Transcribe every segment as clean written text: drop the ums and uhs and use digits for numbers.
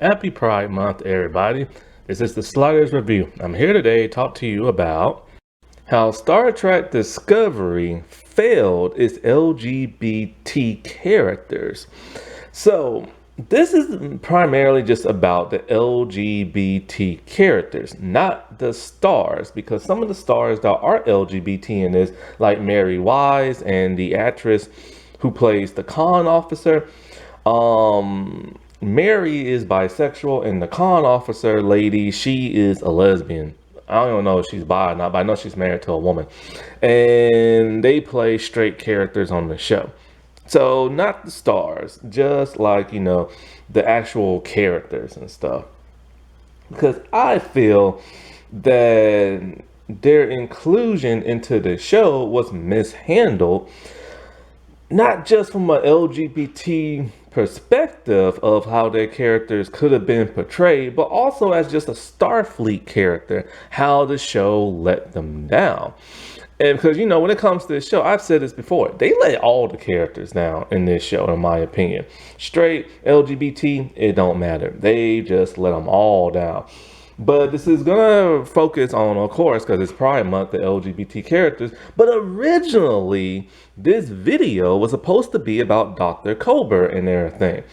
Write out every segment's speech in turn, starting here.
Happy Pride Month, everybody. This is the Sliders Review. I'm here today to talk to you about how Star Trek Discovery failed its LGBT characters. So, this is primarily just about the LGBT characters, not the stars, because some of the stars that are LGBT in this, like Mary Wise and the actress who plays the con officer, Mary is bisexual, and the con officer lady, she is a lesbian. I don't even know if she's bi or not, but I know she's married to a woman. And they play straight characters on the show. So, not the stars, just like, the actual characters and stuff. Because I feel that their inclusion into the show was mishandled, not just from an LGBT perspective of how their characters could have been portrayed, but also as just a Starfleet character, how the show let them down. And because, when it comes to this show, I've said this before, they let all the characters down in this show, in my opinion. Straight, LGBT, it don't matter. They just let them all down. But this is going to focus on, of course, because it's Pride Month, the LGBT characters. But originally, this video was supposed to be about Dr. Colbert and everything.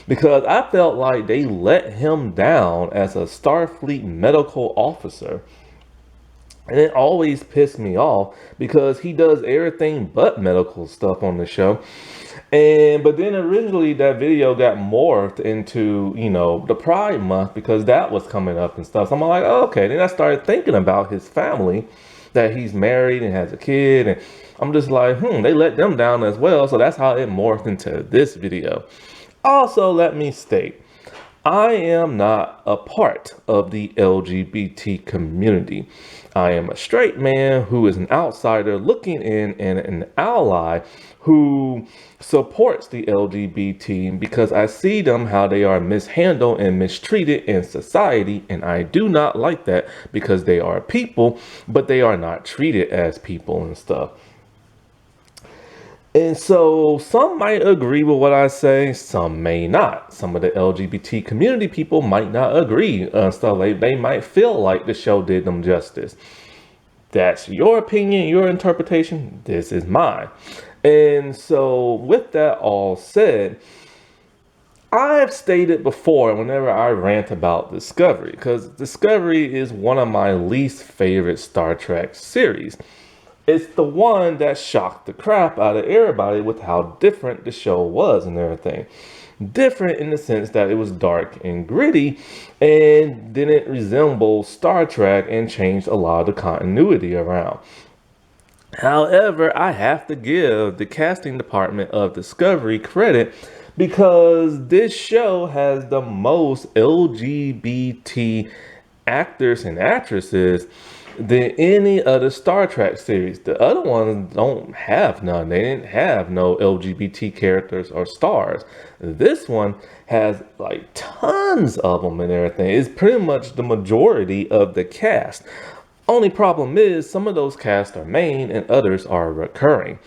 Because I felt like they let him down as a Starfleet medical officer. And it always pissed me off because he does everything but medical stuff on the show. But then originally that video got morphed into, the Pride Month because that was coming up and stuff. So I'm like, oh, okay. Then I started thinking about his family, that he's married and has a kid. And I'm just like, they let them down as well. So that's how it morphed into this video. Also, let me state, I am not a part of the LGBT community. I am a straight man who is an outsider looking in and an ally who supports the LGBT because I see them how they are mishandled and mistreated in society, and I do not like that because they are people, but they are not treated as people and stuff. And so some might agree with what I say, some may not. Some of the LGBT community people might not agree. So they might feel like the show did them justice. That's your opinion, your interpretation. This is mine. And so with that all said, I've stated before whenever I rant about Discovery, because Discovery is one of my least favorite Star Trek series. It's the one that shocked the crap out of everybody with how different the show was and everything. Different in the sense that it was dark and gritty and didn't resemble Star Trek and changed a lot of the continuity around. However, I have to give the casting department of Discovery credit because this show has the most LGBT actors and actresses than any other Star Trek series. The other ones don't have none. They didn't have no LGBT characters or stars. This one has like tons of them and everything. It's pretty much the majority of the cast. Only problem is some of those casts are main and others are recurring.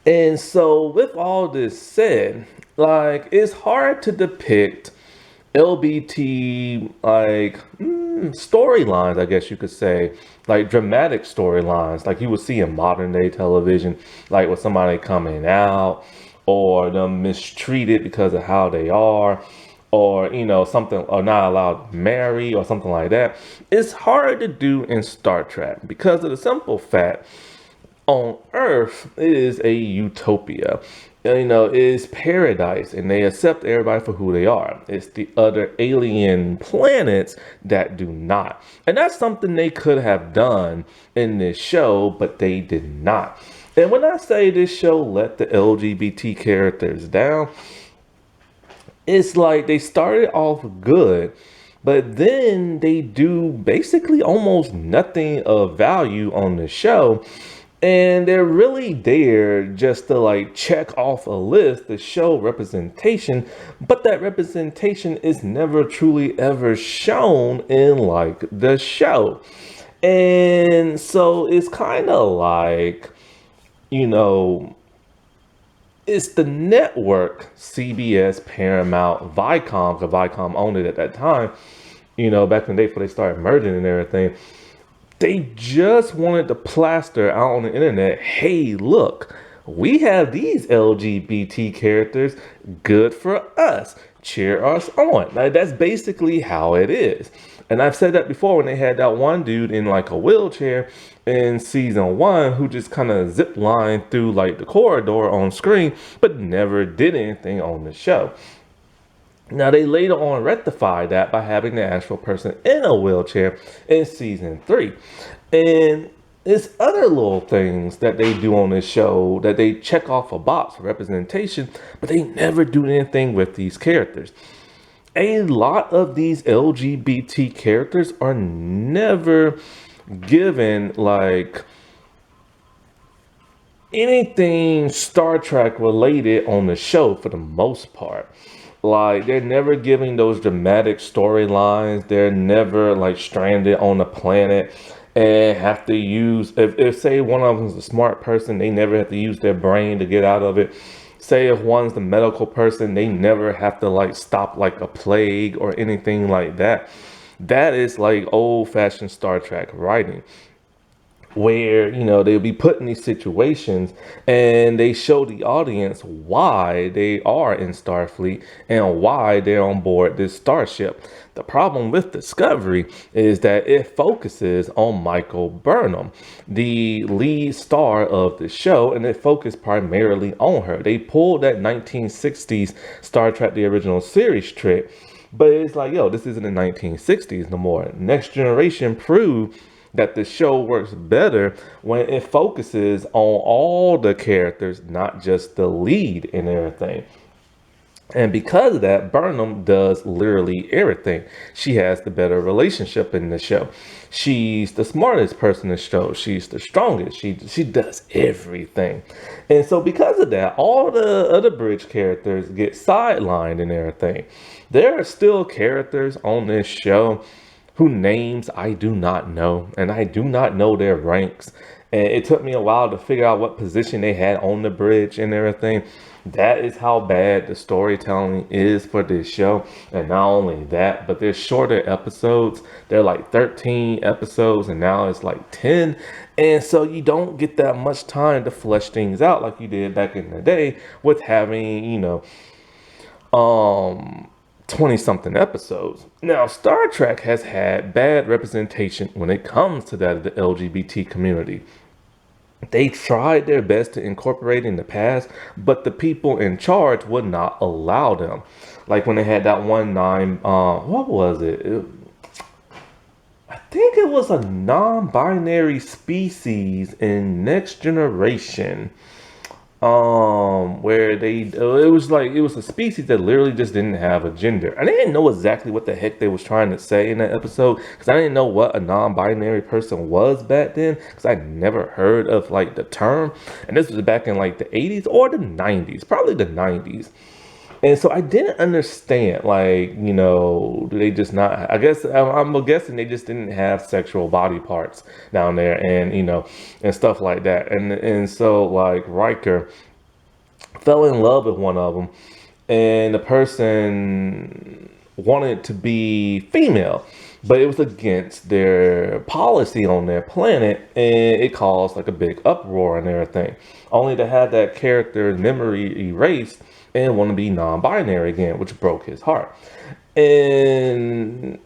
And so with all this said, like, it's hard to depict LBT storylines, I guess you could say, like dramatic storylines, like you would see in modern day television, like with somebody coming out or them mistreated because of how they are, or something, or not allowed to marry or something like that. It's hard to do in Star Trek because of the simple fact on Earth it is a utopia. It's paradise and they accept everybody for who they are. It's the other alien planets that do not. And that's something they could have done in this show, but they did not. And when I say this show let the LGBT characters down, it's like they started off good, but then they do basically almost nothing of value on the show. And they're really there just to like check off a list to show representation, but that representation is never truly ever shown in like the show. And so it's kind of like, it's the network, CBS, Paramount, Viacom, because Viacom owned it at that time, back in the day before they started merging and everything. They just wanted to plaster out on the internet, hey, look, we have these LGBT characters, good for us, cheer us on. Like, that's basically how it is. And I've said that before when they had that one dude in like a wheelchair in season 1 who just kind of zip lined through like the corridor on screen, but never did anything on the show. Now, they later on rectified that by having the actual person in a wheelchair in season 3. And it's other little things that they do on this show that they check off a box for representation, but they never do anything with these characters. A lot of these LGBT characters are never given like anything Star Trek related on the show for the most part. Like, they're never giving those dramatic storylines. They're never like stranded on the planet and have to use, if say one of them is a smart person, they never have to use their brain to get out of it. Say if one's the medical person, they never have to like stop like a plague or anything like that. That is like old-fashioned Star Trek writing, where they'll be put in these situations and they show the audience why they are in Starfleet and why they're on board this starship. The problem with Discovery is that it focuses on Michael Burnham, the lead star of the show, and it focused primarily on her. They pulled that 1960s Star Trek the original series trick, but it's like, yo, this isn't the 1960s no more. Next Generation proved that the show works better when it focuses on all the characters, not just the lead and everything. And because of that, Burnham does literally everything. She has the better relationship in the show. She's the smartest person in the show. She's the strongest. She does everything. And so because of that, all the other bridge characters get sidelined and everything. There are still characters on this show whose names I do not know, and I do not know their ranks. And it took me a while to figure out what position they had on the bridge and everything. That is how bad the storytelling is for this show. And not only that, but there's shorter episodes. They're like 13 episodes, and now it's like 10. And so you don't get that much time to flesh things out like you did back in the day with having, 20 something episodes. Now, Star Trek has had bad representation when it comes to that of the LGBT community. They tried their best to incorporate in the past, but the people in charge would not allow them. Like when they had that what was it? I think it was a non-binary species in Next Generation. Where it was a species that literally just didn't have a gender. I didn't know exactly what the heck they was trying to say in that episode, because I didn't know what a non-binary person was back then, because I never heard of like the term. And this was back in like the 80s or the 90s, probably the 90s. And so I didn't understand, like, do they just not, I guess, I'm guessing they just didn't have sexual body parts down there and, and stuff like that. And so, like, Riker fell in love with one of them, and the person wanted to be female, but it was against their policy on their planet, and it caused, like, a big uproar and everything, only to have that character's memory erased and want to be non-binary again, which broke his heart. And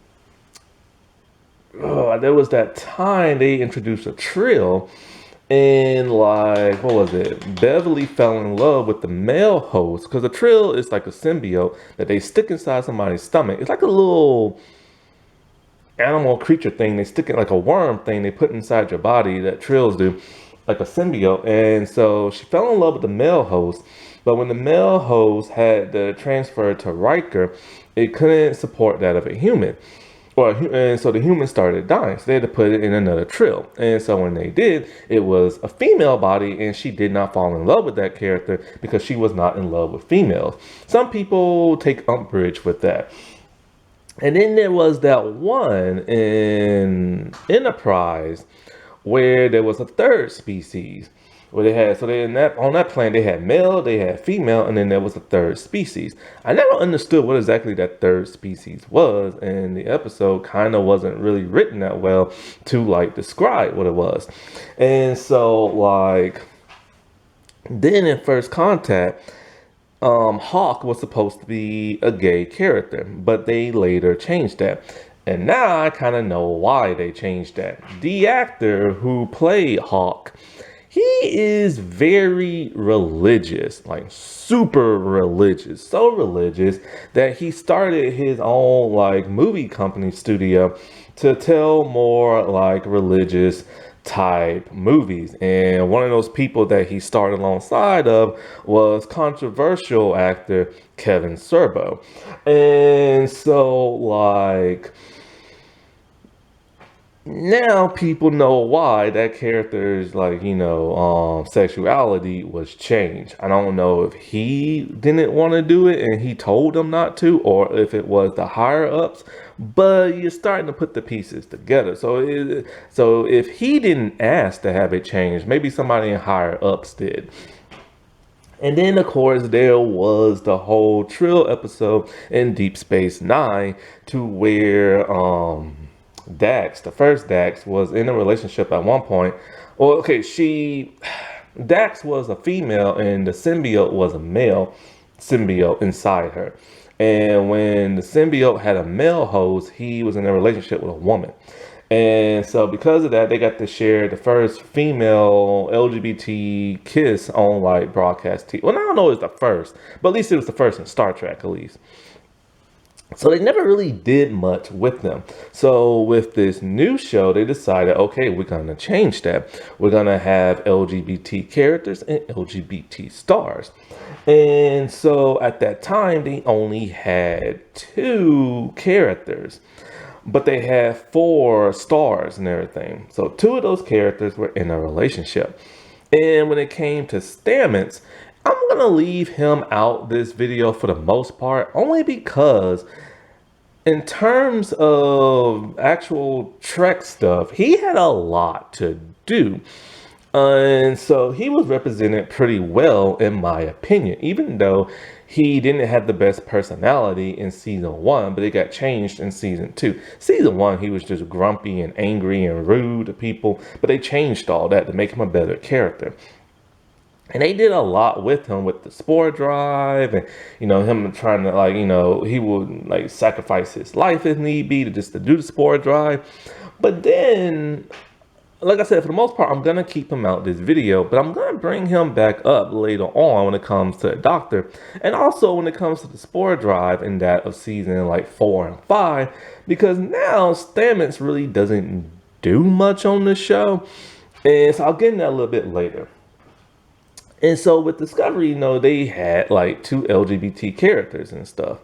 there was that time they introduced a trill, and like, what was it? Beverly fell in love with the male host, because a trill is like a symbiote that they stick inside somebody's stomach. It's like a little animal creature thing. They stick it like a worm thing they put inside your body that trills do, like a symbiote. And so she fell in love with the male host. But when the male host had the transfer to Riker, it couldn't support that of a human. And so the human started dying. So they had to put it in another trill. And so when they did, it was a female body, and she did not fall in love with that character because she was not in love with females. Some people take umbrage with that. And then there was that one in Enterprise where there was a third species. Where they had, so they in that on that planet they had male, they had female, and then there was a third species. I never understood what exactly that third species was, and the episode kind of wasn't really written that well to like describe what it was. And so like then in First Contact, Hawk was supposed to be a gay character, but they later changed that. And now I kind of know why they changed that. The actor who played Hawk, he is very religious, like super religious, so religious that he started his own like movie company studio to tell more like religious type movies. And one of those people that he started alongside of was controversial actor Kevin Sorbo. And so like now people know why that character's like, sexuality was changed. I don't know if he didn't want to do it and he told them not to, or if it was the higher ups, but you're starting to put the pieces together. So if he didn't ask to have it changed, maybe somebody in higher ups did. And then, of course, there was the whole Trill episode in Deep Space Nine to where Dax, the first Dax, was in a relationship at one point. Well, okay, Dax was a female and the symbiote was a male symbiote inside her. And when the symbiote had a male host, he was in a relationship with a woman. And so because of that, they got to share the first female LGBT kiss on like broadcast TV. Well, I don't know if it's the first, but at least it was the first in Star Trek, at least. So they never really did much with them. So with this new show, they decided, okay, we're going to change that. We're going to have LGBT characters and LGBT stars. And so at that time, they only had 2 characters, but they had 4 stars and everything. So 2 of those characters were in a relationship. And when it came to Stamets, I'm going to leave him out this video for the most part, only because in terms of actual Trek stuff, he had a lot to do. And so he was represented pretty well, in my opinion, even though he didn't have the best personality in season 1, but it got changed in season 2. Season 1, he was just grumpy and angry and rude to people, but they changed all that to make him a better character. And they did a lot with him with the spore drive and, him trying to he would like sacrifice his life if need be to do the spore drive. But then, like I said, for the most part, I'm going to keep him out this video, but I'm going to bring him back up later on when it comes to the Doctor. And also when it comes to the spore drive in that of season like 4 and 5, because now Stamets really doesn't do much on the show. And so I'll get into that a little bit later. And so with Discovery, they had like 2 LGBT characters and stuff.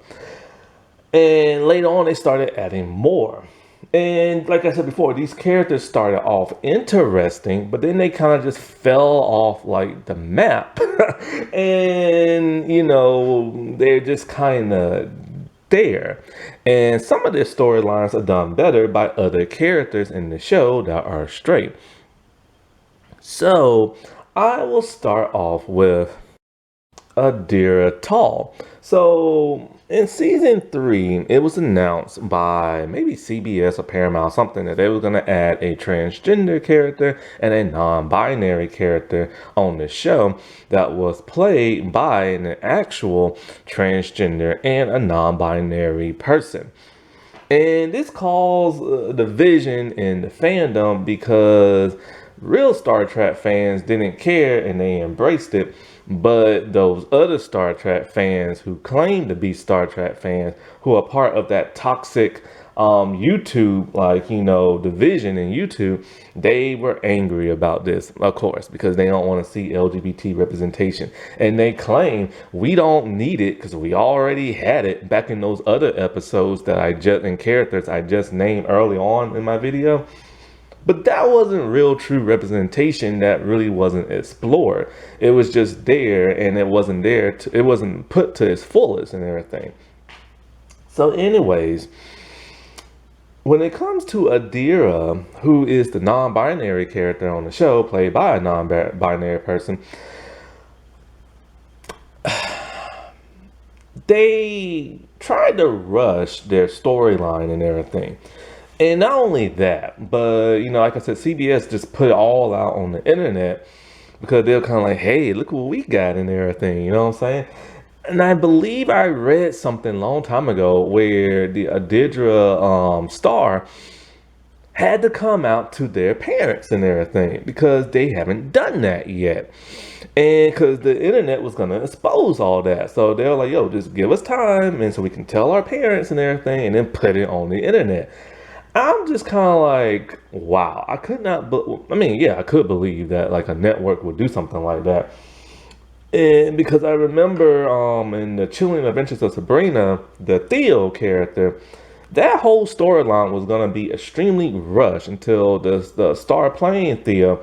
And later on, they started adding more. And like I said before, these characters started off interesting, but then they kind of just fell off like the map. And, they're just kind of there. And some of their storylines are done better by other characters in the show that are straight. So I will start off with Adira Tall. So in season 3, it was announced by maybe CBS or Paramount, something, that they were going to add a transgender character and a non-binary character on the show that was played by an actual transgender and a non-binary person. And this caused division in the fandom because real Star Trek fans didn't care and they embraced it. But those other Star Trek fans who claim to be Star Trek fans, who are part of that toxic YouTube, division in YouTube, they were angry about this, of course, because they don't want to see LGBT representation. And they claim we don't need it because we already had it back in those other episodes and characters I just named early on in my video. But that wasn't real true representation. That really wasn't explored. It was just there, and it wasn't there. It wasn't put to its fullest and everything. So anyways, when it comes to Adira, who is the non-binary character on the show, played by a non-binary person, they tried to rush their storyline and everything. And not only that, but like I said, CBS just put it all out on the internet because they're kind of like, hey, look what we got and everything. You know what I'm saying? And I believe I read something a long time ago where the Adidra star had to come out to their parents and everything because they haven't done that yet. And because the internet was going to expose all that. So they were like, yo, just give us time. And so we can tell our parents and everything and then put it on the internet. I'm just kind of like, wow, I could not, but I mean, yeah, I could believe that like a network would do something like that. And because I remember in the Chilling Adventures of Sabrina, the Theo character, that whole storyline was going to be extremely rushed until the star playing Theo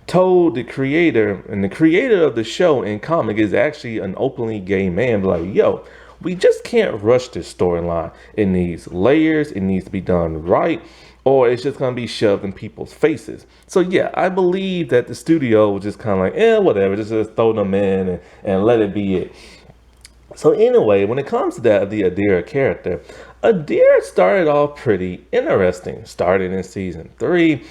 told the creator, and the creator of the show in comic is actually an openly gay man, like, yo, we just can't rush this storyline. It needs layers, it needs to be done right, or it's just gonna be shoved in people's faces. So yeah, I believe that the studio was just kind of like, whatever, just throw them in and let it be it. So anyway, when it comes to that, the Adira character, Adira started off pretty interesting. Started in season 3.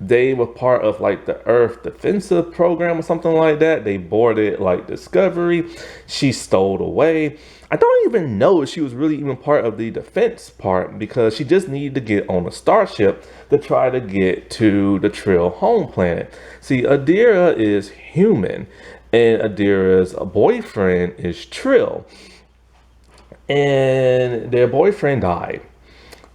They were part of like the Earth Defensive Program or something like that. They boarded like Discovery. She stowed away. I don't even know if she was really even part of the defense part because she just needed to get on a starship to try to get to the Trill home planet. See, Adira is human and Adira's boyfriend is Trill. And their boyfriend died.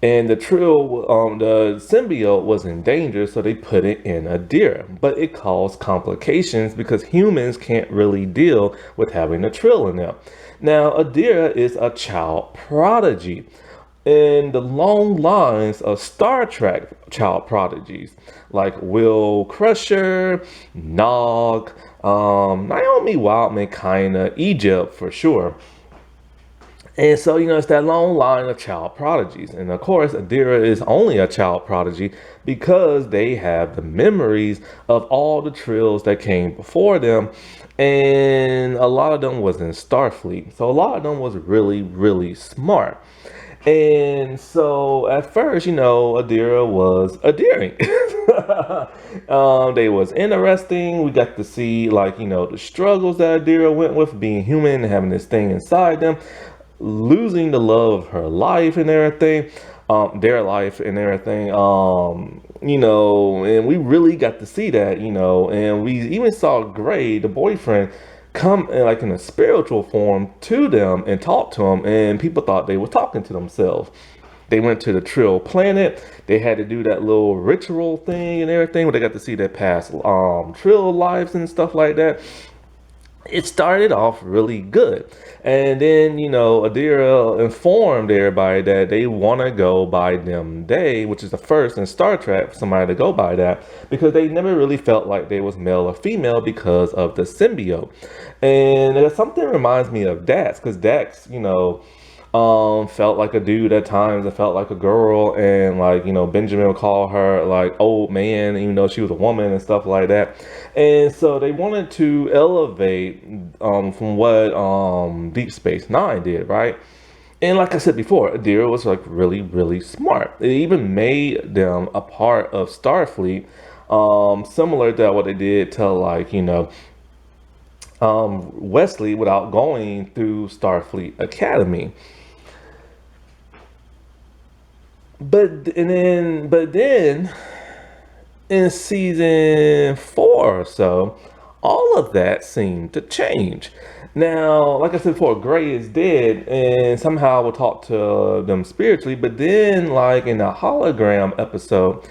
And the symbiote was in danger, so they put it in Adira. But it caused complications because humans can't really deal with having a Trill in them. Now, Adira is a child prodigy in the long lines of Star Trek child prodigies, like Will Crusher, Nog, Naomi Wildman, kinda, Egypt for sure. And so, it's that long line of child prodigies. And of course, Adira is only a child prodigy because they have the memories of all the Trills that came before them. And a lot of them was in Starfleet. So a lot of them was really, really smart. And so at first, Adira was adhering. They was interesting. We got to see the struggles that Adira went with being human and having this thing inside them, losing the love of her life and everything, their life and everything, and we really got to see that, and we even saw Gray, the boyfriend, come in a spiritual form to them and talk to them, and people thought they were talking to themselves. They went to the Trill planet. They had to do that little ritual thing and everything, where they got to see their past Trill lives and stuff like that. It started off really good. And then, Adira informed everybody that they want to go by them day, which is the first in Star Trek for somebody to go by that, because they never really felt like they was male or female because of the symbiote. And something reminds me of Dax, because Dax, felt like a dude at times. It felt like a girl, and Benjamin would call her like old man, even though she was a woman and stuff like that. And so they wanted to elevate from what Deep Space Nine did, right? And like I said before, Adira was really, really smart. It even made them a part of Starfleet, similar to what they did to Wesley without going through Starfleet Academy. But then in season 4 or so, all of that seemed to change. Now, like I said before, Gray is dead, and somehow we'll talk to them spiritually. But then, in a hologram episode,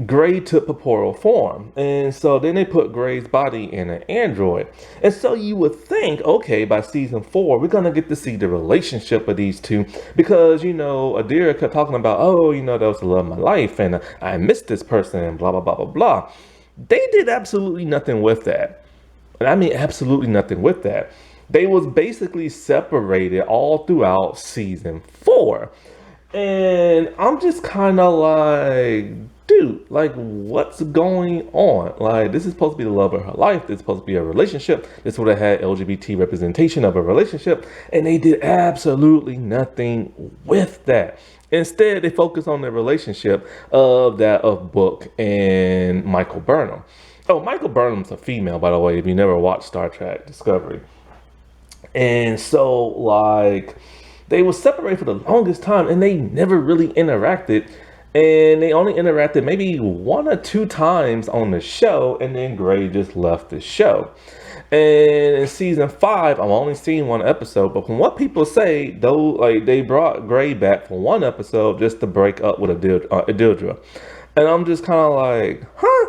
Gray took corporeal form, and so then they put Gray's body in an android. And so you would think, okay, by season 4 we're gonna get to see the relationship of these two, because Adira kept talking about, that was the love of my life, and I missed this person, and blah blah blah blah blah. They did absolutely nothing with that, and I mean absolutely nothing with that. They was basically separated all throughout season 4. And I'm just kind of like, dude, like, what's going on? Like, this is supposed to be the love of her life. This is supposed to be a relationship. This would have had LGBT representation of a relationship. And they did absolutely nothing with that. Instead, they focus on the relationship of that of Book and Michael Burnham. Oh, Michael Burnham's a female, by the way, if you never watched Star Trek Discovery. And so, like, they were separated for the longest time and they never really interacted. And they only interacted maybe 1 or 2 times on the show, and then Gray just left the show. And in season 5, I've only seen 1 episode, but from what people say, though, like, they brought Gray back for 1 episode just to break up with a Deirdre. And I'm just kind of like, huh?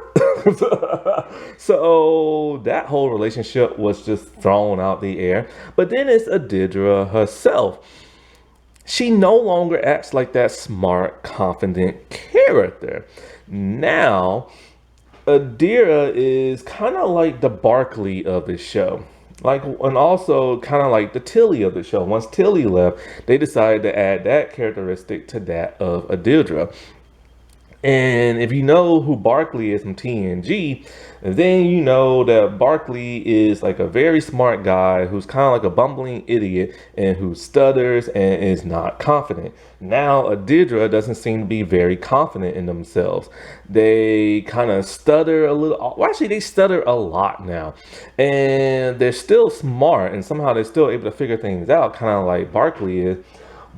So that whole relationship was just thrown out the air. But then it's Deirdre herself. She no longer acts like that smart, confident character. Now, Adira is kind of like the Barkley of the show. Like, and also kind of like the Tilly of the show. Once Tilly left, they decided to add that characteristic to that of Adira. And if you know who Barkley is from TNG, then you know that Barkley is like a very smart guy who's kind of like a bumbling idiot and who stutters and is not confident. Now, Adira doesn't seem to be very confident in themselves. They kind of stutter a little. Well, actually, they stutter a lot now. And they're still smart, and somehow they're still able to figure things out, kind of like Barkley is.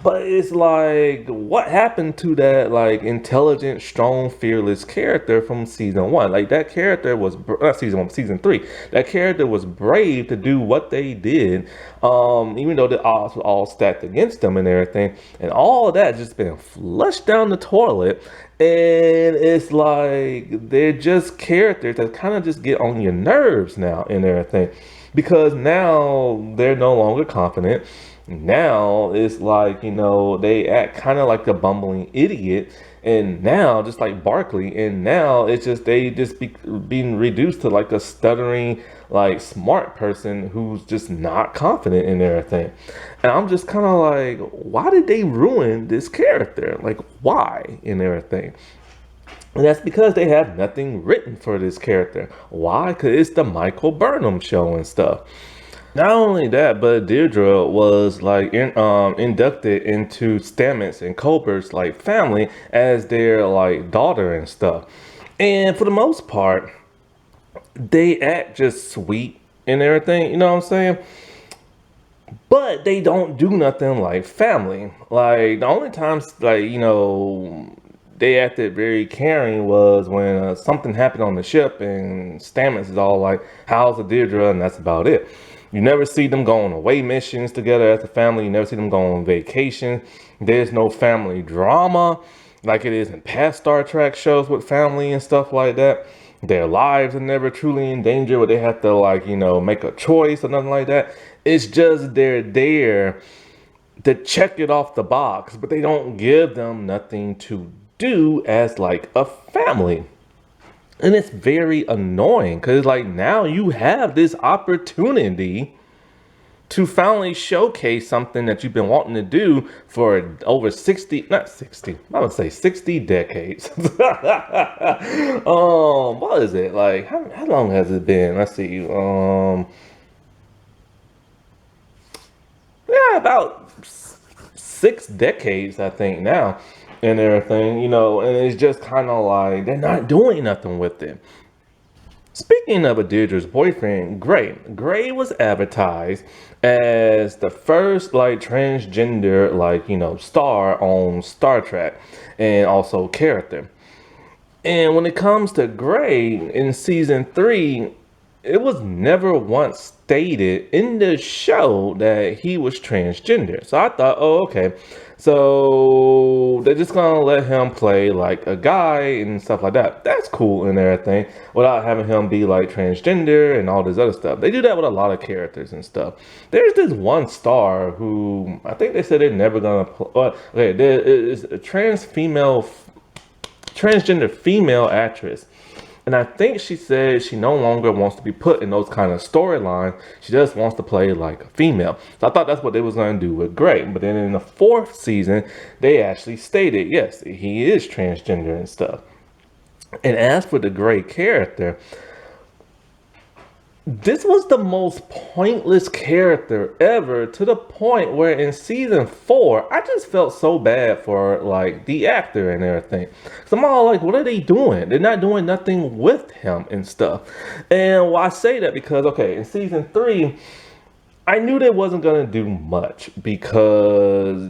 But it's like, what happened to that, like, intelligent, strong, fearless character from season 1? Like, that character was, not season 1, season 3. That character was brave to do what they did, even though the odds were all stacked against them and everything. And all of that just been flushed down the toilet. And it's like, they're just characters that kind of just get on your nerves now and everything. Because now they're no longer confident. Now it's like, you know, they act kind of like a bumbling idiot, and now just like Barkley, and now it's just they just being reduced to like a stuttering, like, smart person who's just not confident in everything. And I'm just kind of like, why did they ruin this character? Like, why in everything? And that's because they have nothing written for this character. Why? Because it's the Michael Burnham show and stuff. Not only that, but Deirdre was like inducted into Stamets and Culbert's like family as their like daughter and stuff. And for the most part, they act just sweet and everything, you know what I'm saying? But they don't do nothing like family. Like, the only times, like, you know, they acted very caring was when something happened on the ship and Stamets is all like, how's the Deirdre? And that's about it. You never see them go on away missions together as a family. You never see them go on vacation. There's no family drama like it is in past Star Trek shows with family and stuff like that. Their lives are never truly in danger where they have to, like, you know, make a choice or nothing like that. It's just they're there to check it off the box, but they don't give them nothing to do as like a family. And it's very annoying because, like, now you have this opportunity to finally showcase something that you've been wanting to do for over 60, not 60, I would say 60 decades. What is it? Like, how long has it been? Let's see. Yeah, about 6 decades, I think, now. And everything, you know, and it's just kind of like they're not doing nothing with it. Speaking of Deirdre's boyfriend, Gray was advertised as the first like transgender, like, you know, star on Star Trek, and also character. And when it comes to Gray in season 3, it was never once stated in the show that he was transgender. So I thought, oh, okay. So they're just gonna let him play like a guy and stuff like that. That's cool and everything, without having him be like transgender and all this other stuff. They do that with a lot of characters and stuff. There's this one star who I think they said they're never gonna play. Okay, there is a transgender female actress. And I think she said she no longer wants to be put in those kind of storylines. She just wants to play like a female. So I thought that's what they was going to do with Gray. But then in the 4th season, they actually stated, yes, he is transgender and stuff. And as for the Gray character, this was the most pointless character ever, to the point where in season 4 I just felt so bad for like the actor and everything. So I'm all like, what are they doing? They're not doing nothing with him and stuff. And why I say that, because okay, in season 3 I knew they wasn't gonna do much because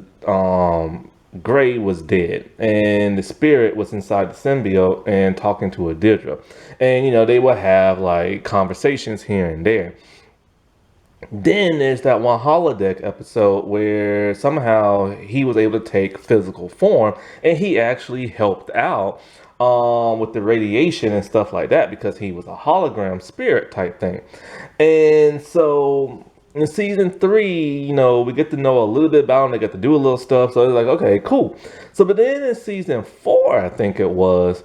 Gray was dead and the spirit was inside the symbiote and talking to Adidra. And they would have like conversations here and there. Then there's that one holodeck episode where somehow he was able to take physical form and he actually helped out with the radiation and stuff like that because he was a hologram spirit type thing. And so in season 3, we get to know a little bit about him. They get to do a little stuff. So it's like, okay, cool. So, but then in season 4, I think it was,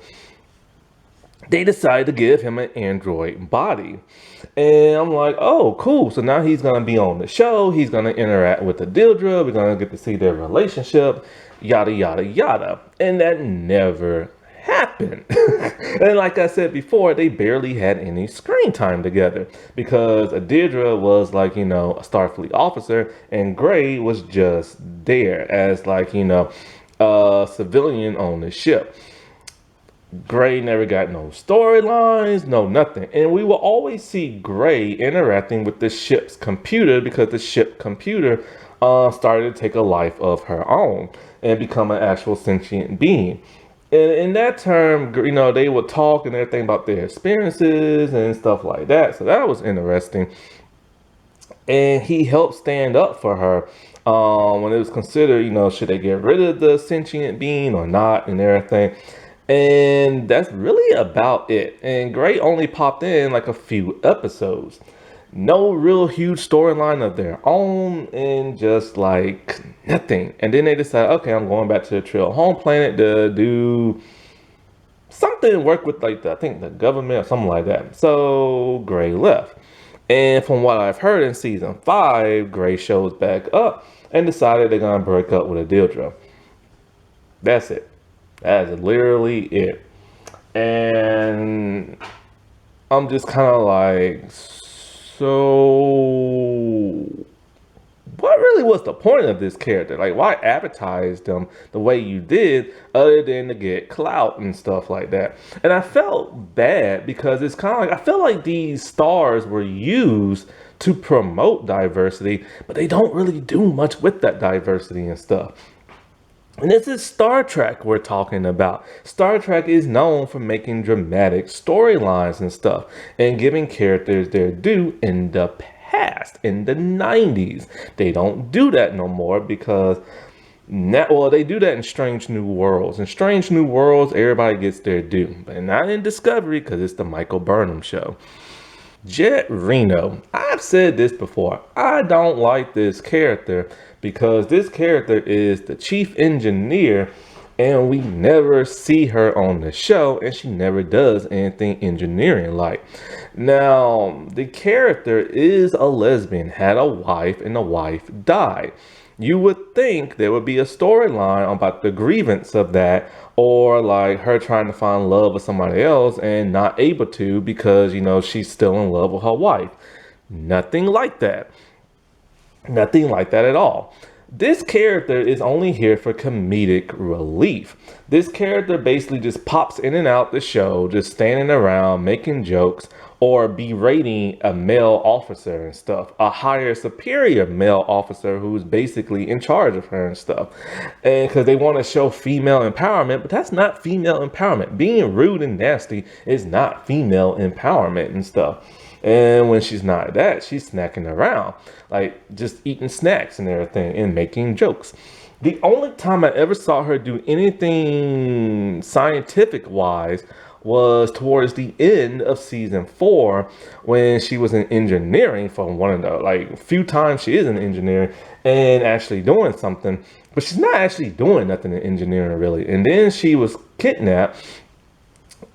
they decided to give him an android body. And I'm like, oh, cool. So now he's going to be on the show. He's going to interact with the Dildra. We're going to get to see their relationship, yada, yada, yada. And that never happened. And like I said before, they barely had any screen time together because Adidra was like, a Starfleet officer and Gray was just there as like, a civilian on the ship. Gray never got no storylines, no nothing. And we will always see Gray interacting with the ship's computer because the ship computer started to take a life of her own and become an actual sentient being. And in that term, they would talk and everything about their experiences and stuff like that. So that was interesting. And he helped stand up for her when it was considered, should they get rid of the sentient being or not and everything. And that's really about it. And Gray only popped in like a few episodes. No real huge storyline of their own and just like nothing. And then they decided, okay, I'm going back to the Trill home planet to do something, work with like I think the government or something like that. So Gray left. And from what I've heard in season 5, Gray shows back up and decided they're gonna break up with Adildra. That's it. That's literally it. And I'm just kind of like, so what really was the point of this character? Like, why advertise them the way you did other than to get clout and stuff like that? And I felt bad because it's kind of like, I feel like these stars were used to promote diversity, but they don't really do much with that diversity and stuff. And this is Star Trek we're talking about. Star Trek is known for making dramatic storylines and stuff and giving characters their due in the past, in the 90s. They don't do that no more because they do that in Strange New Worlds. In Strange New Worlds, everybody gets their due, but not in Discovery because it's the Michael Burnham show. Jet Reno. I've said this before. I don't like this character because this character is the chief engineer and we never see her on the show and she never does anything engineering like. Now, the character is a lesbian, had a wife, and the wife died. You would think there would be a storyline about the grievance of that, or like her trying to find love with somebody else and not able to because, she's still in love with her wife. Nothing like that. Nothing like that at all. This character is only here for comedic relief. This character basically just pops in and out the show, just standing around, making jokes, or berating a male officer and stuff, a higher superior male officer who's basically in charge of her and stuff. And because they want to show female empowerment, but that's not female empowerment. Being rude and nasty is not female empowerment and stuff. And when she's not that, she's snacking around, like just eating snacks and everything and making jokes. The only time I ever saw her do anything scientific wise was towards the end of season 4 when she was in engineering for one of the like few times she is in engineering and actually doing something, but she's not actually doing nothing in engineering really. And then she was kidnapped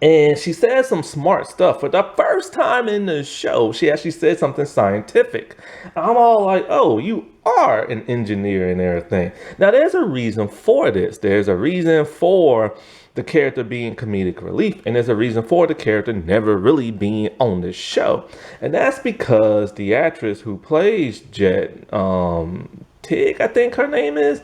And she said some smart stuff. For the first time in the show, she actually said something scientific. I'm all like, oh, you are an engineer and everything. Now, there's a reason for this. There's a reason for the character being comedic relief, and there's a reason for the character never really being on the show. And that's because the actress who plays Jet, Tig, I think her name is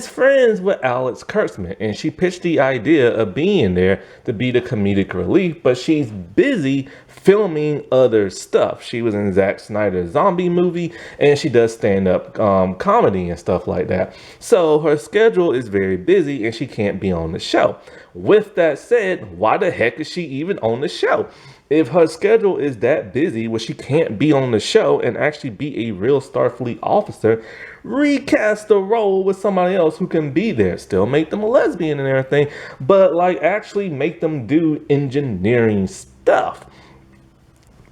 friends with Alex Kurtzman, and she pitched the idea of being there to be the comedic relief, but she's busy filming other stuff. She was in Zack Snyder's zombie movie, and she does stand-up comedy and stuff like that. So her schedule is very busy, and she can't be on the show. With that said, why the heck is she even on the show? If her schedule is that busy where she can't be on the show and actually be a real Starfleet officer, recast the role with somebody else who can be there. Still make them a lesbian and everything, but like actually make them do engineering stuff.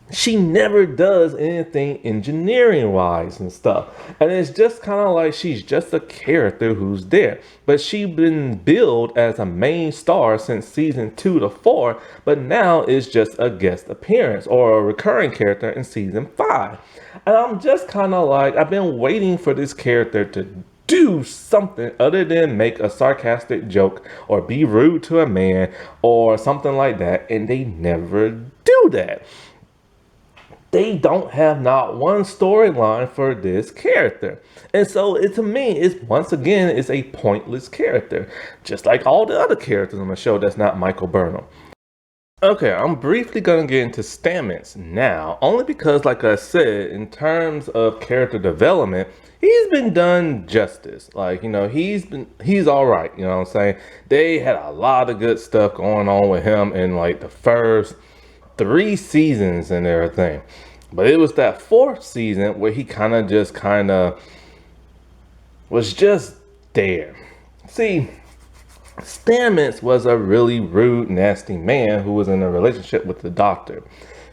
She never does anything engineering wise and stuff. And it's just kind of like she's just a character who's there. But she's been billed as a main star since season 2 to 4, but now it's just a guest appearance or a recurring character in season 5. And I'm just kind of like, I've been waiting for this character to do something other than make a sarcastic joke or be rude to a man or something like that, and they never do that. They don't have not one storyline for this character. And so to me, it's once again, it's a pointless character. Just like all the other characters on the show that's not Michael Burnham. Okay, I'm briefly going to get into Stamets now, only because, like I said, in terms of character development, he's been done justice. Like, he's all right, you know what I'm saying? They had a lot of good stuff going on with him in, like, the first 3 seasons and everything. But it was that 4th season where he kind of was just there. See, Stamets was a really rude, nasty man who was in a relationship with the doctor.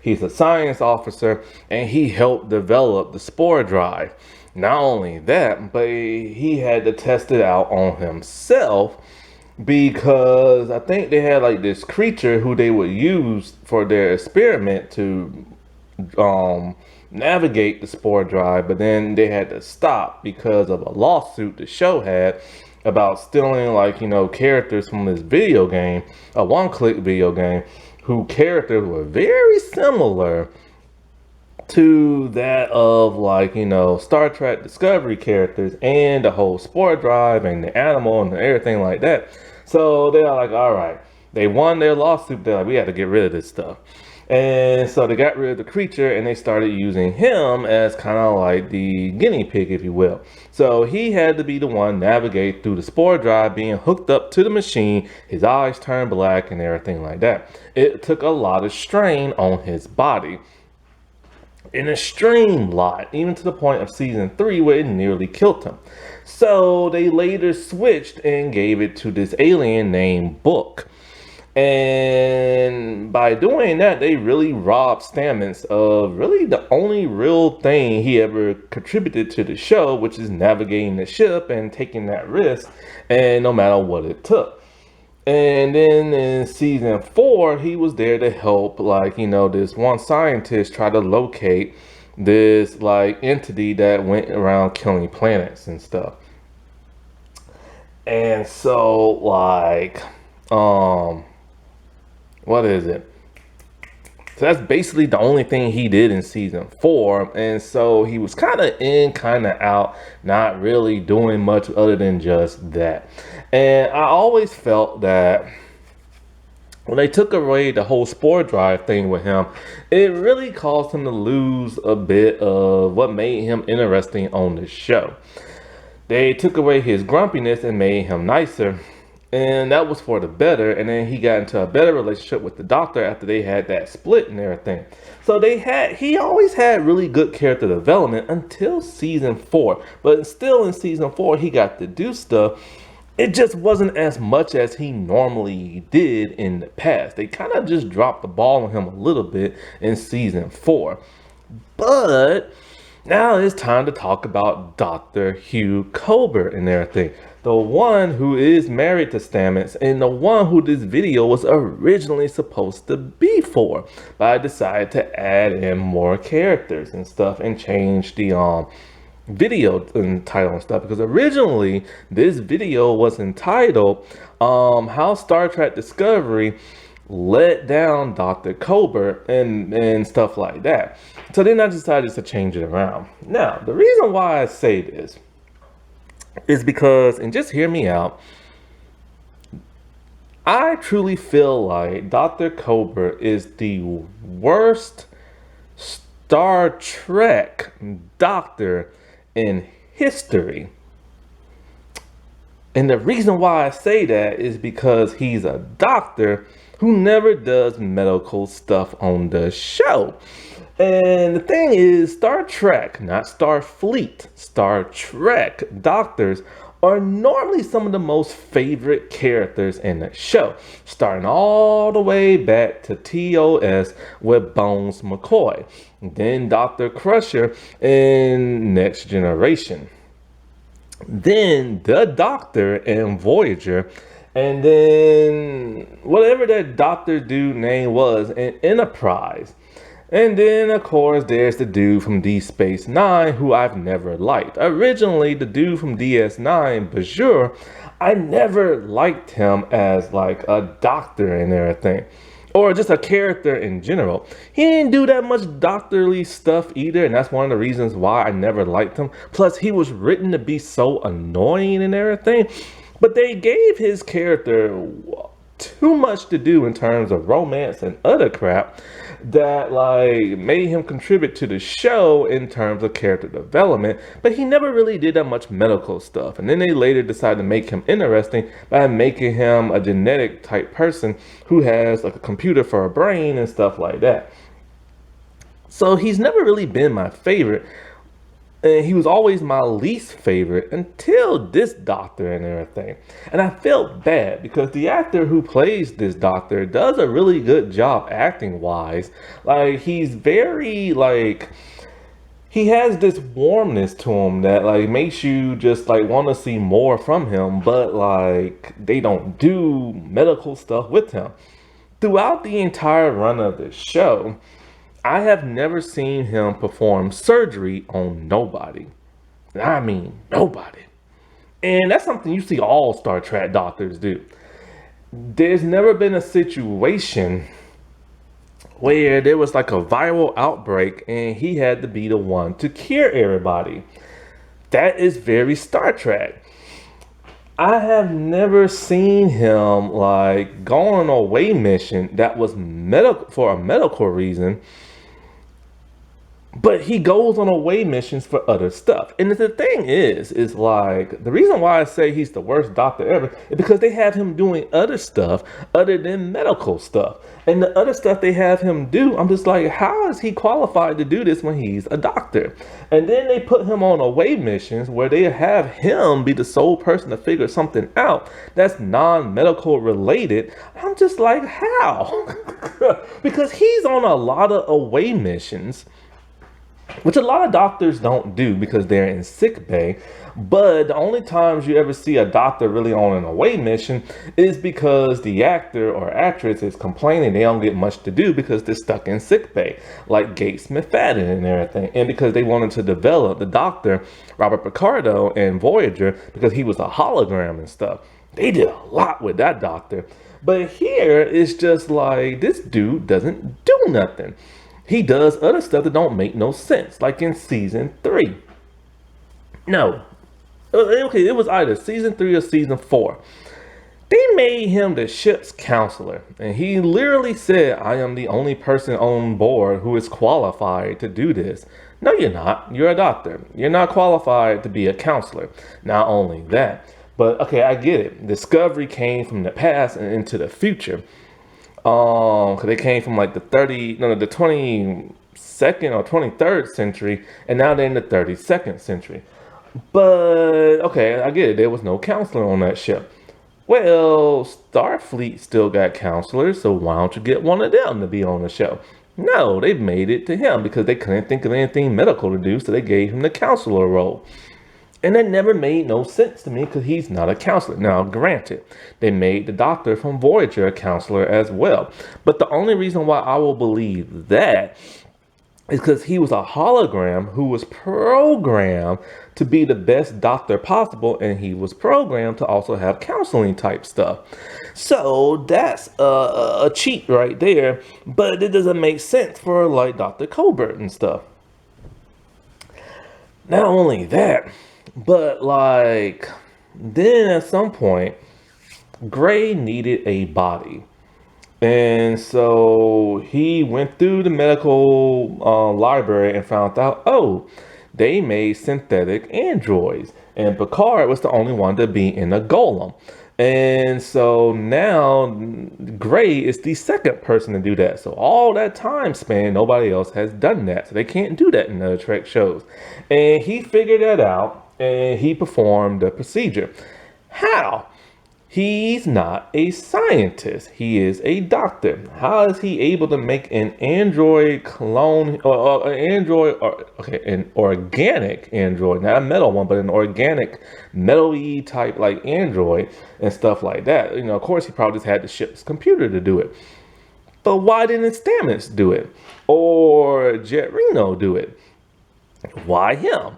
He's a science officer, and he helped develop the spore drive. Not only that, but he had to test it out on himself, because I think they had like this creature who they would use for their experiment to navigate the spore drive, but then they had to stop because of a lawsuit the show had about stealing, like, characters from this video game, a one-click video game, who characters were very similar to that of, like, Star Trek Discovery characters and the whole spore drive and the animal and everything like that. So they're like, all right, they won their lawsuit. They're like, we have to get rid of this stuff. And so they got rid of the creature, and they started using him as kind of like the guinea pig, if you will. So he had to be the one navigate through the spore drive, being hooked up to the machine. His eyes turned black and everything like that. It took a lot of strain on his body. An extreme lot, even to the point of season 3 where it nearly killed him. So they later switched and gave it to this alien named Book. And by doing that, they really robbed Stamets of really the only real thing he ever contributed to the show, which is navigating the ship and taking that risk, and no matter what it took. And then in season 4, he was there to help, like, this one scientist try to locate this, like, entity that went around killing planets and stuff. And so, like, what is it? So that's basically the only thing he did in season 4. And so he was kind of in, kind of out, not really doing much other than just that. And I always felt that when they took away the whole spore drive thing with him, it really caused him to lose a bit of what made him interesting on the show. They took away his grumpiness and made him nicer. And that was for the better. And then he got into a better relationship with the doctor after they had that split and everything. So he always had really good character development until season 4. But still in season 4, he got to do stuff. It just wasn't as much as he normally did in the past. They kind of just dropped the ball on him a little bit in season 4. But Now it's time to talk about Dr. Hugh Colbert and everything. The one who is married to Stamets and the one who this video was originally supposed to be for. But I decided to add in more characters and stuff and change the video and title and stuff, because originally this video was entitled How Star Trek Discovery let down Dr. Colbert and stuff like that. So then I decided to change it around. Now, the reason why I say this is because, and just hear me out, I truly feel like Dr. Colbert is the worst Star Trek doctor in history. And the reason why I say that is because he's a doctor who never does medical stuff on the show. And the thing is, Star Trek, not Starfleet, Star Trek doctors are normally some of the most favorite characters in the show, starting all the way back to TOS with Bones McCoy, then Dr. Crusher in Next Generation, then the Doctor in Voyager, and then whatever that Doctor dude name was in Enterprise. And then, of course, there's the dude from Deep Space Nine, who I've never liked. Originally, the dude from DS9, Bajur, I never liked him as like a doctor and everything, or just a character in general. He didn't do that much doctorly stuff either, and that's one of the reasons why I never liked him. Plus, he was written to be so annoying and everything, but they gave his character too much to do in terms of romance and other crap that like made him contribute to the show in terms of character development, but he never really did that much medical stuff. And then they later decided to make him interesting by making him a genetic type person who has like a computer for a brain and stuff like that. So he's never really been my favorite, and he was always my least favorite until this doctor and everything. And I felt bad because the actor who plays this doctor does a really good job acting wise. Like, he's very like, he has this warmness to him that like makes you just like want to see more from him, but like they don't do medical stuff with him. Throughout the entire run of the show, I have never seen him perform surgery on nobody. I mean, nobody. And that's something you see all Star Trek doctors do. There's never been a situation where there was like a viral outbreak and he had to be the one to cure everybody. That is very Star Trek. I have never seen him like go on an away mission that was medical for a medical reason, but he goes on away missions for other stuff. And the thing is like, the reason why I say he's the worst doctor ever is because they have him doing other stuff other than medical stuff. And the other stuff they have him do, I'm just like, how is he qualified to do this when he's a doctor? And then they put him on away missions where they have him be the sole person to figure something out that's non-medical related. I'm just like, how? Because he's on a lot of away missions, which a lot of doctors don't do because they're in sick bay. But the only times you ever see a doctor really on an away mission is because the actor or actress is complaining they don't get much to do because they're stuck in sick bay, like Gates McFadden and everything. And because they wanted to develop the doctor, Robert Picardo in Voyager, because he was a hologram and stuff. They did a lot with that doctor. But here it's just like, this dude doesn't do nothing. He does other stuff that don't make no sense, like in season 3. No. Okay, it was either season 3 or season 4. They made him the ship's counselor, and he literally said, I am the only person on board who is qualified to do this. No, you're not. You're a doctor. You're not qualified to be a counselor. Not only that, but okay, I get it. Discovery came from the past and into the future. Cause they came from like the 22nd or 23rd century, and now they're in the 32nd century. But okay, I get it. There was no counselor on that ship. Well, Starfleet still got counselors, so why don't you get one of them to be on the show? No, they made it to him because they couldn't think of anything medical to do, so they gave him the counselor role. And that never made no sense to me because he's not a counselor. Now, granted, they made the doctor from Voyager a counselor as well. But the only reason why I will believe that is because he was a hologram who was programmed to be the best doctor possible, and he was programmed to also have counseling type stuff. So that's a cheat right there, but it doesn't make sense for like Dr. Colbert and stuff. Not only that, but like then at some point, Gray needed a body. And so he went through the medical library and found out, oh, they made synthetic androids. And Picard was the only one to be in a golem. And so now Gray is the second person to do that. So all that time span, nobody else has done that. So they can't do that in the Trek shows. And he figured that out and he performed the procedure. How? He's not a scientist. He is a doctor. How is he able to make an android clone, or an android, or okay, an organic android, not a metal one, but an organic metal-y type like android and stuff like that? You know, of course, he probably just had to ship his computer to do it. But why didn't Stamets do it, or Jet Reno do it? Why him?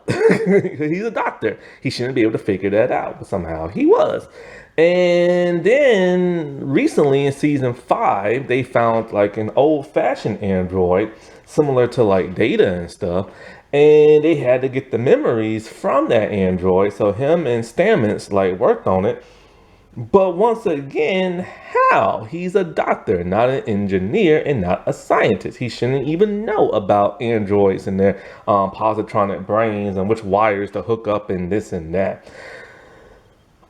He's a doctor. He shouldn't be able to figure that out, but somehow he was. And then recently in season 5, they found like an old-fashioned android similar to like Data and stuff. And they had to get the memories from that android. So him and Stamets like worked on it. But once again, how? He's a doctor, not an engineer and not a scientist. He shouldn't even know about androids and their positronic brains and which wires to hook up and this and that.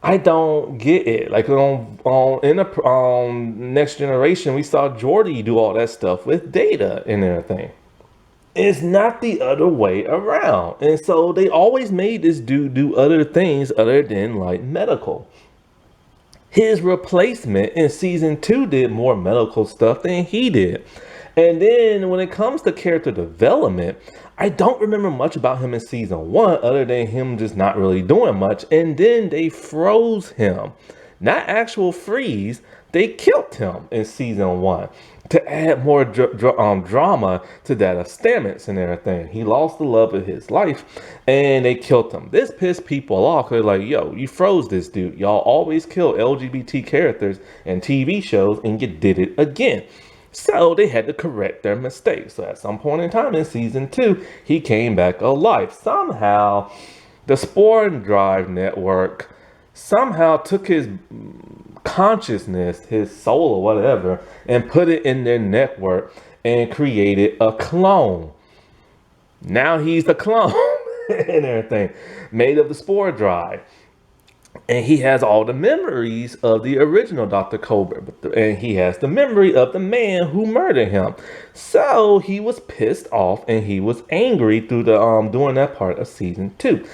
I don't get it. Like in the Next Generation, we saw Geordi do all that stuff with Data and everything. It's not the other way around. And so they always made this dude do other things other than like medical. His replacement in season 2 did more medical stuff than he did. And then when it comes to character development, I don't remember much about him in season 1 other than him just not really doing much. And then they froze him. Not actual freeze. They killed him in season 1 to add more drama to that of Stamets and everything. He lost the love of his life and they killed him. This pissed people off. They're like, yo, you froze this dude. Y'all always kill LGBT characters in TV shows and you did it again. So they had to correct their mistake. So at some point in time in season 2, he came back alive. Somehow the Spore and Drive network somehow took his consciousness, his soul or whatever, and put it in their network and created a clone. Now he's the clone and everything made of the Spore Drive. And he has all the memories of the original Dr. Colbert, and he has the memory of the man who murdered him. So he was pissed off and he was angry through the during that part of season 2.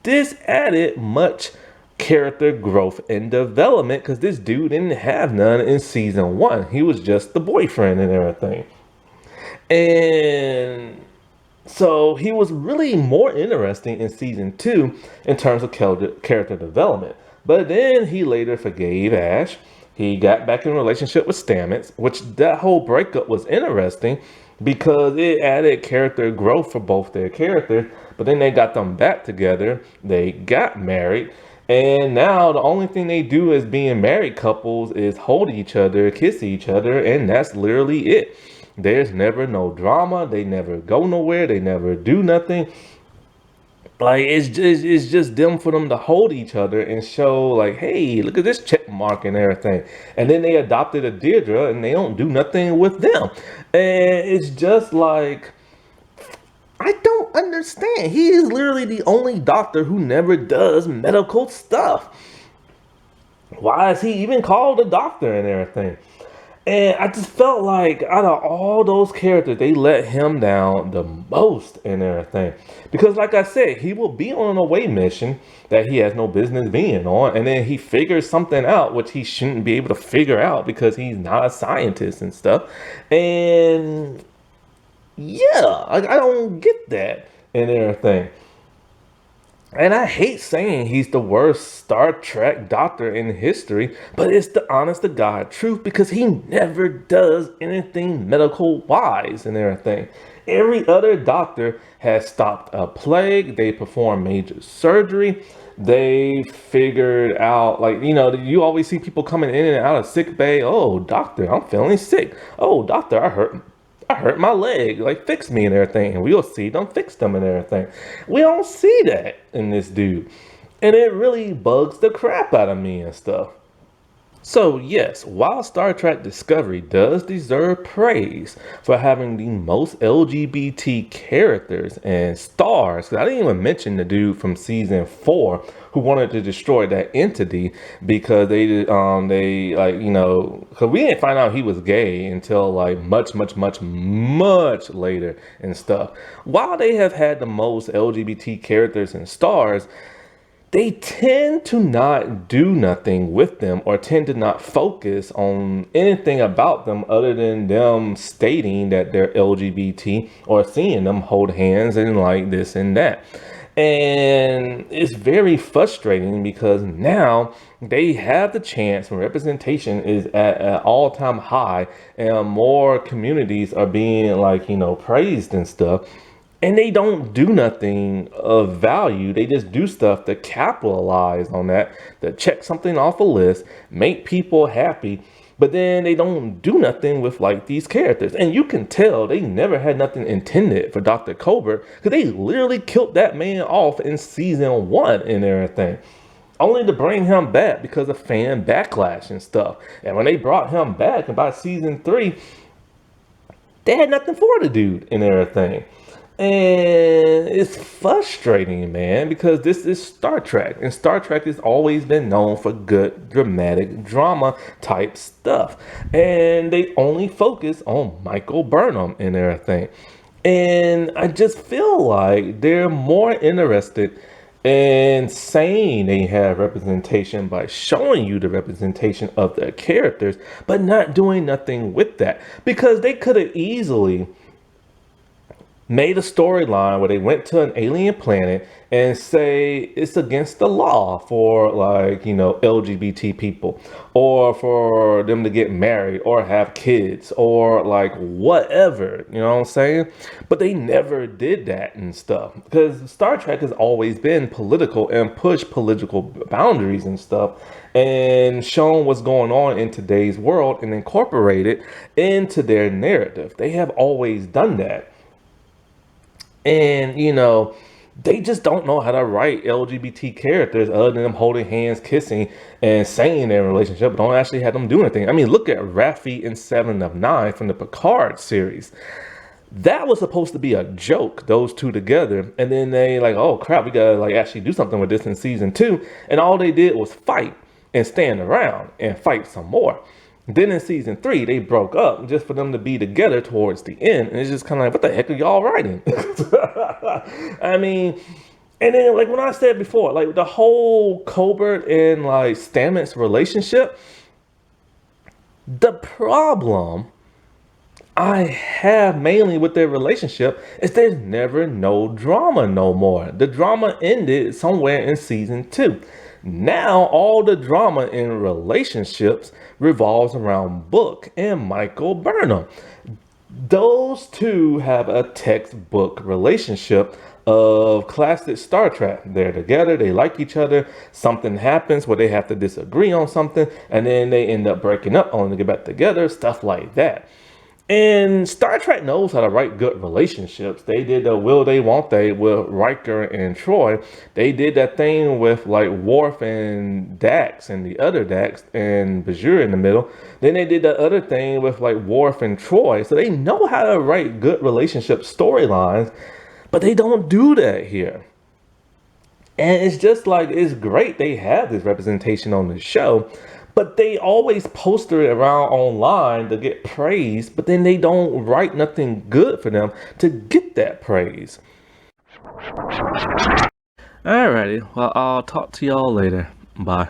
This added much character growth and development because this dude didn't have none in season 1. He was just the boyfriend and everything. And so he was really more interesting in season 2 in terms of character development. But then he later forgave Ash. He got back in a relationship with Stamets, which that whole breakup was interesting because it added character growth for both their characters. But then they got them back together. They got married. And now the only thing they do as being married couples is hold each other, kiss each other, and that's literally it. There's never no drama. They never go nowhere. They never do nothing. Like it's just them for them to hold each other and show like, hey, look at this check mark and everything. And then they adopted a Deirdre and they don't do nothing with them. And it's just like, I don't understand. He is literally the only doctor who never does medical stuff. Why is he even called a doctor and everything? And I just felt like out of all those characters, they let him down the most and everything. Because like I said, he will be on an away mission that he has no business being on. And then he figures something out, which he shouldn't be able to figure out because he's not a scientist and stuff. And Yeah, I don't get that and everything. And I hate saying he's the worst Star Trek doctor in history, but it's the honest to God truth because he never does anything medical wise and everything. Every other doctor has stopped a plague, they performed major surgery, they figured out, like, you always see people coming in and out of sick bay. Oh, doctor, I'm feeling sick. Oh, doctor, I hurt my leg, like fix me and everything. And we'll see them fix them and everything. We don't see that in this dude. And it really bugs the crap out of me and stuff. So, yes, while Star Trek Discovery does deserve praise for having the most LGBT characters and stars, 'cause I didn't even mention the dude from season 4 who wanted to destroy that entity because they like, because we didn't find out he was gay until like much, much, much, much later and stuff. While they have had the most LGBT characters and stars, they tend to not do nothing with them or tend to not focus on anything about them other than them stating that they're LGBT or seeing them hold hands and like this and that. And it's very frustrating because now they have the chance when representation is at an all-time high and more communities are being like, praised and stuff, and they don't do nothing of value. They just do stuff to capitalize on that, to check something off a list, make people happy. But then they don't do nothing with like these characters. And you can tell they never had nothing intended for Dr. Colbert because they literally killed that man off in season 1 and everything. Only to bring him back because of fan backlash and stuff. And when they brought him back about season 3, they had nothing for the dude and everything. And it's frustrating, man, because this is Star Trek, and Star Trek has always been known for good dramatic drama type stuff. And they only focus on Michael Burnham and everything. And I just feel like they're more interested in saying they have representation by showing you the representation of their characters, but not doing nothing with that. Because they could have easily made a storyline where they went to an alien planet and say it's against the law for like, LGBT people or for them to get married or have kids or like whatever, you know what I'm saying? But they never did that and stuff because Star Trek has always been political and pushed political boundaries and stuff and shown what's going on in today's world and incorporated into their narrative. They have always done that. And, they just don't know how to write LGBT characters other than them holding hands, kissing, and saying they're in a relationship, but don't actually have them do anything. I mean, look at Raffi in 7 of 9 from the Picard series. That was supposed to be a joke, those two together. And then they like, oh crap, we gotta like actually do something with this in season 2. And all they did was fight and stand around and fight some more. Then in season 3, they broke up just for them to be together towards the end. And it's just kind of like, what the heck are y'all writing? I mean, and then like when I said before, like the whole Colbert and like Stamets relationship, the problem I have mainly with their relationship is there's never no drama no more. The drama ended somewhere in season 2. Now all the drama in relationships revolves around Book and Michael Burnham. Those two have a textbook relationship of classic Star Trek. They're together, they like each other, something happens where they have to disagree on something, and then they end up breaking up only to get back together, stuff like that. And Star Trek knows how to write good relationships. They did the will they, won't they with Riker and Troy. They did that thing with like Worf and Dax and the other Dax and Bajir in the middle. Then they did the other thing with like Worf and Troy. So they know how to write good relationship storylines, but they don't do that here. And it's just like, it's great they have this representation on the show, but they always poster it around online to get praise, but then they don't write nothing good for them to get that praise. Alrighty, well, I'll talk to y'all later. Bye.